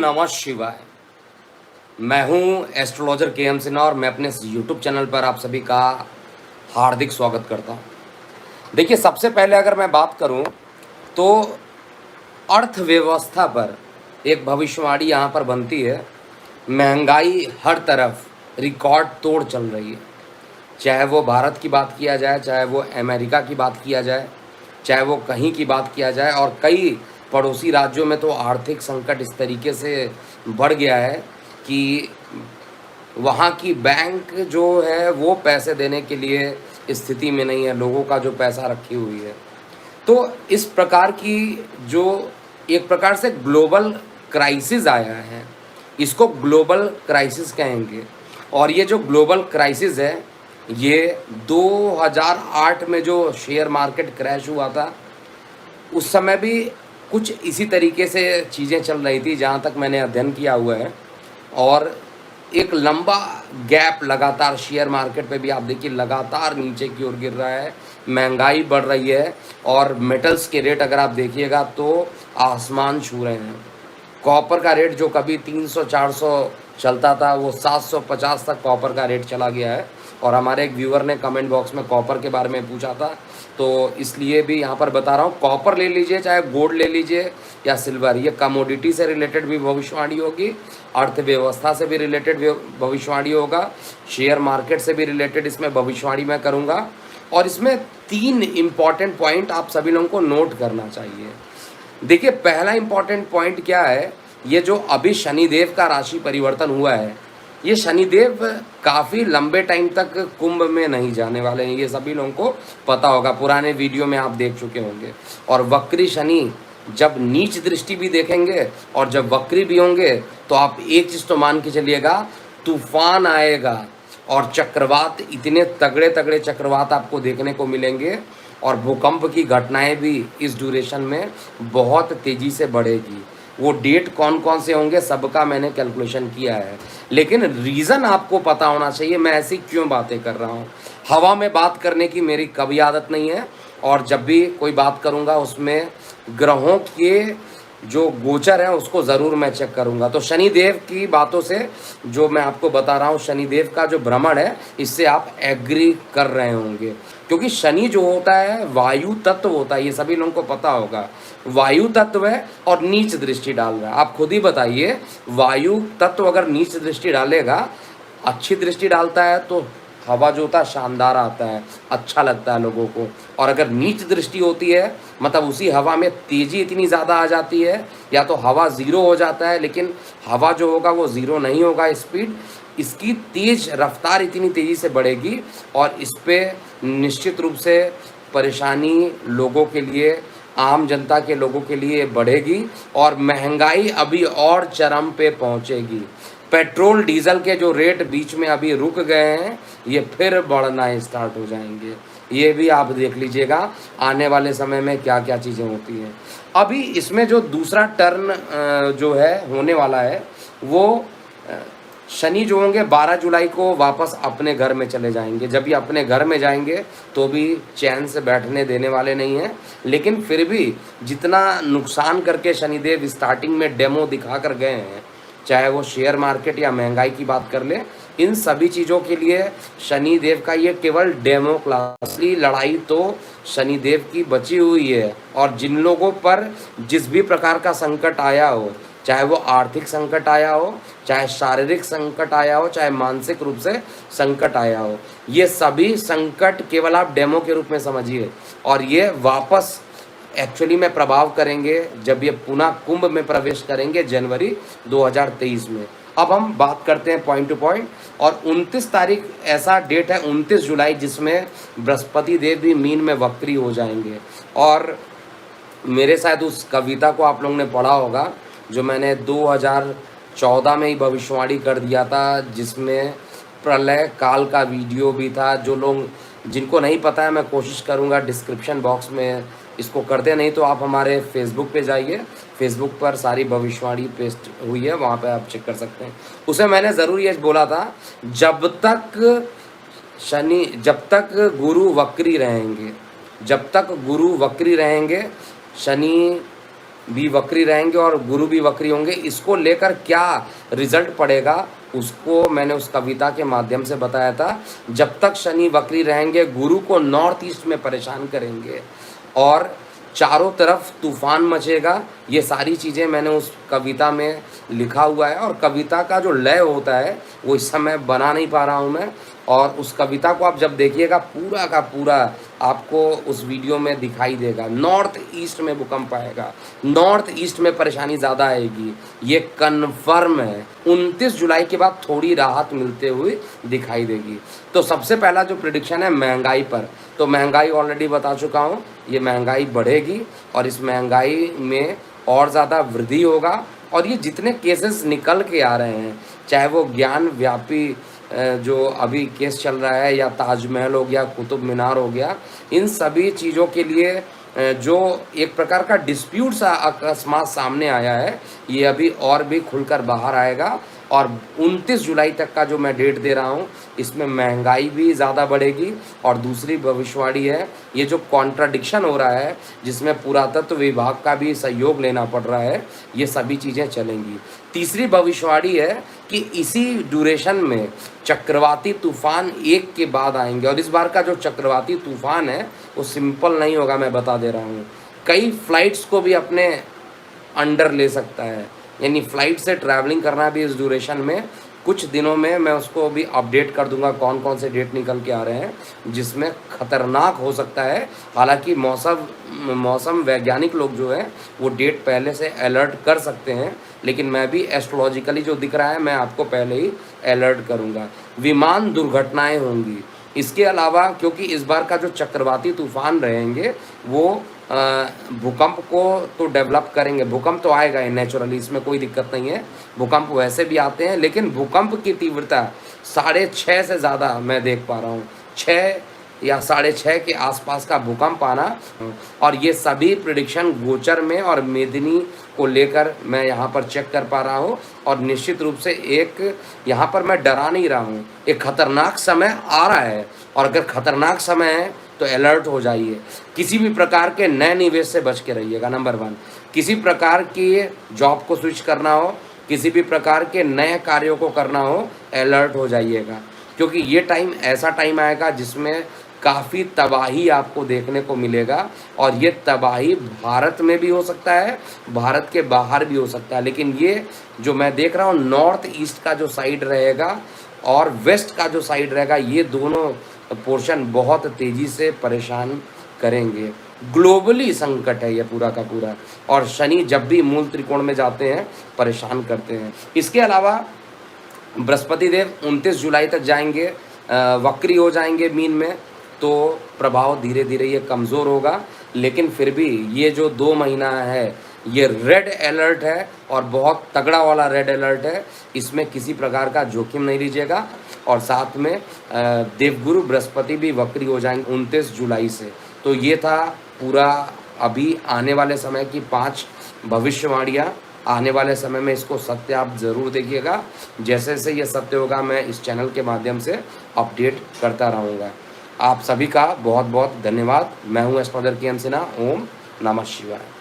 नमः शिवाय। मैं हूं एस्ट्रोलॉजर के.एम. सिन्हा और मैं अपने यूट्यूब चैनल पर आप सभी का हार्दिक स्वागत करता हूं। देखिए, सबसे पहले अगर मैं बात करूं तो अर्थव्यवस्था पर एक भविष्यवाणी यहाँ पर बनती है। महंगाई हर तरफ रिकॉर्ड तोड़ चल रही है, चाहे वो भारत की बात किया जाए, चाहे वो अमेरिका की बात किया जाए, चाहे वो कहीं की बात किया जाए। और कई पड़ोसी राज्यों में तो आर्थिक संकट इस तरीके से बढ़ गया है कि वहाँ की बैंक जो है वो पैसे देने के लिए स्थिति में नहीं है, लोगों का जो पैसा रखी हुई है। तो इस प्रकार की जो एक प्रकार से ग्लोबल क्राइसिस आया है, इसको ग्लोबल क्राइसिस कहेंगे। और ये जो ग्लोबल क्राइसिस है, ये 2008 में जो शेयर मार्केट क्रैश हुआ था, उस समय भी कुछ इसी तरीके से चीज़ें चल रही थी, जहाँ तक मैंने अध्ययन किया हुआ है। और एक लंबा गैप लगातार शेयर मार्केट पे भी आप देखिए लगातार नीचे की ओर गिर रहा है, महंगाई बढ़ रही है और मेटल्स के रेट अगर आप देखिएगा तो आसमान छू रहे हैं। कॉपर का रेट जो कभी 300-400 चलता था, वो 750 तक कॉपर का रेट चला गया है। और हमारे एक व्यूअर ने कमेंट बॉक्स में कॉपर के बारे में पूछा था, तो इसलिए भी यहाँ पर बता रहा हूँ, कॉपर ले लीजिए, चाहे गोल्ड ले लीजिए या सिल्वर, ये कमोडिटी से रिलेटेड भी भविष्यवाणी होगी, अर्थव्यवस्था से भी रिलेटेड भविष्यवाणी होगा, शेयर मार्केट से भी रिलेटेड इसमें भविष्यवाणी मैं करूँगा। और इसमें 3 इम्पॉर्टेंट पॉइंट आप सभी लोगों को नोट करना चाहिए। देखिए, पहला इम्पॉर्टेंट पॉइंट क्या है, ये जो अभी शनिदेव का राशि परिवर्तन हुआ है, ये शनिदेव काफ़ी लंबे टाइम तक कुंभ में नहीं जाने वाले हैं, ये सभी लोगों को पता होगा, पुराने वीडियो में आप देख चुके होंगे। और वक्री शनि जब नीच दृष्टि भी देखेंगे और जब वक्री भी होंगे, तो आप एक चीज़ तो मान के चलिएगा, तूफान आएगा और चक्रवात, इतने तगड़े तगड़े चक्रवात आपको देखने को मिलेंगे। और भूकंप की घटनाएं भी इस ड्यूरेशन में बहुत तेज़ी से बढ़ेगी। वो डेट कौन कौन से होंगे सबका मैंने कैलकुलेशन किया है, लेकिन रीज़न आपको पता होना चाहिए मैं ऐसी क्यों बातें कर रहा हूँ। हवा में बात करने की मेरी कभी आदत नहीं है, और जब भी कोई बात करूँगा उसमें ग्रहों के जो गोचर है उसको ज़रूर मैं चेक करूँगा। तो शनिदेव की बातों से जो मैं आपको बता रहा हूँ, शनिदेव का जो भ्रमण है, इससे आप एग्री कर रहे होंगे, क्योंकि शनि जो होता है वायु तत्व होता है, ये सभी लोगों को पता होगा। वायु तत्व है और नीच दृष्टि डाल रहा है। आप खुद ही बताइए, वायु तत्व अगर नीच दृष्टि डालेगा, अच्छी दृष्टि डालता है तो हवा जो होता है शानदार आता है, अच्छा लगता है लोगों को। और अगर नीच दृष्टि होती है, मतलब उसी हवा में तेज़ी इतनी ज़्यादा आ जाती है, या तो हवा ज़ीरो हो जाता है, लेकिन हवा जो होगा वो ज़ीरो नहीं होगा, स्पीड इसकी तेज़ रफ्तार इतनी तेज़ी से बढ़ेगी और इस पर निश्चित रूप से परेशानी लोगों के लिए, आम जनता के लोगों के लिए बढ़ेगी। और महंगाई अभी और चरम पे पहुंचेगी। पेट्रोल डीजल के जो रेट बीच में अभी रुक गए हैं, ये फिर बढ़ना स्टार्ट हो जाएंगे। ये भी आप देख लीजिएगा आने वाले समय में क्या क्या चीज़ें होती हैं। अभी इसमें जो दूसरा टर्न जो है होने वाला है, वो शनि जो होंगे 12 जुलाई को वापस अपने घर में चले जाएंगे। जब ये अपने घर में जाएंगे तो भी चैन से बैठने देने वाले नहीं हैं, लेकिन फिर भी जितना नुकसान करके शनिदेव स्टार्टिंग में डेमो दिखा कर गए हैं, चाहे वो शेयर मार्केट या महंगाई की बात कर ले, इन सभी चीज़ों के लिए शनिदेव का ये केवल डेमो क्लास, असली लड़ाई तो शनिदेव की बची हुई है। और जिन लोगों पर जिस भी प्रकार का संकट आया हो, चाहे वो आर्थिक संकट आया हो, चाहे शारीरिक संकट आया हो, चाहे मानसिक रूप से संकट आया हो, ये सभी संकट केवल आप डेमो के रूप में समझिए। और ये वापस एक्चुअली में प्रभाव करेंगे जब ये पुनः कुंभ में प्रवेश करेंगे जनवरी 2023 में। अब हम बात करते हैं पॉइंट टू पॉइंट। और 29 तारीख ऐसा डेट है, 29 जुलाई, जिसमें बृहस्पति देव भी मीन में वक्री हो जाएंगे। और मेरे शायद उस कविता को आप लोगों ने पढ़ा होगा जो मैंने 2014 में ही भविष्यवाणी कर दिया था, जिसमें प्रलय काल का वीडियो भी था। जो लोग जिनको नहीं पता है, मैं कोशिश करूंगा डिस्क्रिप्शन बॉक्स में इसको कर दे, नहीं तो आप हमारे फेसबुक पे जाइए, फेसबुक पर सारी भविष्यवाणी पेस्ट हुई है, वहाँ पे आप चेक कर सकते हैं। उसे मैंने ज़रूर ये बोला था, जब तक गुरु वक्री रहेंगे, जब तक गुरु वक्री रहेंगे, शनि भी वक्री रहेंगे और गुरु भी वक्री होंगे। इसको लेकर क्या रिजल्ट पड़ेगा उसको मैंने उस कविता के माध्यम से बताया था। जब तक शनि वक्री रहेंगे, गुरु को नॉर्थ ईस्ट में परेशान करेंगे और चारों तरफ तूफान मचेगा। ये सारी चीज़ें मैंने उस कविता में लिखा हुआ है और कविता का जो लय होता है वो इस समय बना नहीं पा रहा हूँ मैं। और उस कविता को आप जब देखिएगा पूरा का पूरा आपको उस वीडियो में दिखाई देगा। नॉर्थ ईस्ट में भूकंप आएगा, नॉर्थ ईस्ट में परेशानी ज़्यादा आएगी, ये कन्फर्म है। 29 जुलाई के बाद थोड़ी राहत मिलते हुए दिखाई देगी। तो सबसे पहला जो प्रिडिक्शन है महंगाई पर, तो महंगाई ऑलरेडी बता चुका हूँ, ये महंगाई बढ़ेगी और इस महंगाई में और ज़्यादा वृद्धि होगा। और ये जितने केसेस निकल के आ रहे हैं, चाहे वो ज्ञान व्यापी जो अभी केस चल रहा है या ताजमहल हो गया, कुतुब मीनार हो गया, इन सभी चीज़ों के लिए जो एक प्रकार का डिस्प्यूट सा अकस्मात सामने आया है, ये अभी और भी खुलकर बाहर आएगा। और 29 जुलाई तक का जो मैं डेट दे रहा हूँ, इसमें महंगाई भी ज़्यादा बढ़ेगी। और दूसरी भविष्यवाणी है, ये जो कॉन्ट्राडिक्शन हो रहा है जिसमें पुरातत्व विभाग का भी सहयोग लेना पड़ रहा है, ये सभी चीज़ें चलेंगी। तीसरी भविष्यवाणी है कि इसी ड्यूरेशन में चक्रवाती तूफान एक के बाद आएंगे। और इस बार का जो चक्रवाती तूफान है वो सिंपल नहीं होगा, मैं बता दे रहा हूँ। कई फ्लाइट्स को भी अपने अंडर ले सकता है, यानी फ़्लाइट से ट्रैवलिंग करना भी इस ड्यूरेशन में। कुछ दिनों में मैं उसको भी अपडेट कर दूंगा कौन कौन से डेट निकल के आ रहे हैं जिसमें ख़तरनाक हो सकता है। हालांकि मौसम वैज्ञानिक लोग जो हैं वो डेट पहले से अलर्ट कर सकते हैं, लेकिन मैं भी एस्ट्रोलॉजिकली जो दिख रहा है मैं आपको पहले ही अलर्ट करूँगा। विमान दुर्घटनाएँ होंगी। इसके अलावा क्योंकि इस बार का जो चक्रवाती तूफान रहेंगे वो भूकंप को तो डेवलप करेंगे। भूकंप तो आएगा ही नेचुरली, इसमें कोई दिक्कत नहीं है। भूकंप वैसे भी आते हैं, लेकिन भूकंप की तीव्रता 6.5 से ज़्यादा मैं देख पा रहा हूँ। 6 या 6.5 के आसपास का भूकंप आना। और ये सभी प्रिडिक्शन गोचर में और मेदिनी को लेकर मैं यहाँ पर चेक कर पा रहा हूँ। और निश्चित रूप से एक यहाँ पर मैं डरा नहीं रहा हूँ, एक खतरनाक समय आ रहा है। और अगर खतरनाक समय है तो अलर्ट हो जाइए। किसी भी प्रकार के नए निवेश से बच के रहिएगा। नंबर 1, किसी प्रकार की जॉब को स्विच करना हो, किसी भी प्रकार के नए कार्यों को करना हो, अलर्ट हो जाइएगा। क्योंकि ये टाइम ऐसा टाइम आएगा जिसमें काफ़ी तबाही आपको देखने को मिलेगा। और ये तबाही भारत में भी हो सकता है, भारत के बाहर भी हो सकता है। लेकिन ये जो मैं देख रहा हूँ नॉर्थ ईस्ट का जो साइड रहेगा और वेस्ट का जो साइड रहेगा, ये दोनों पोर्शन बहुत तेज़ी से परेशान करेंगे। ग्लोबली संकट है ये पूरा का पूरा। और शनि जब भी मूल त्रिकोण में जाते हैं परेशान करते हैं। इसके अलावा बृहस्पति देव 29 जुलाई तक जाएंगे, वक्री हो जाएंगे मीन में, तो प्रभाव धीरे धीरे ये कमज़ोर होगा। लेकिन फिर भी ये जो 2 महीना है ये रेड अलर्ट है और बहुत तगड़ा वाला रेड अलर्ट है। इसमें किसी प्रकार का जोखिम नहीं लीजिएगा। और साथ में देवगुरु बृहस्पति भी वक्री हो जाएंगे 29 जुलाई से। तो ये था पूरा अभी आने वाले समय की 5 भविष्यवाणियाँ। आने वाले समय में इसको सत्य आप ज़रूर देखिएगा। जैसे जैसे ये सत्य होगा मैं इस चैनल के माध्यम से अपडेट करता रहूँगा। आप सभी का बहुत बहुत धन्यवाद। मैं हूँ एस्ट्रोलॉजर के एम सिन्हा। ओम नमः शिवाय।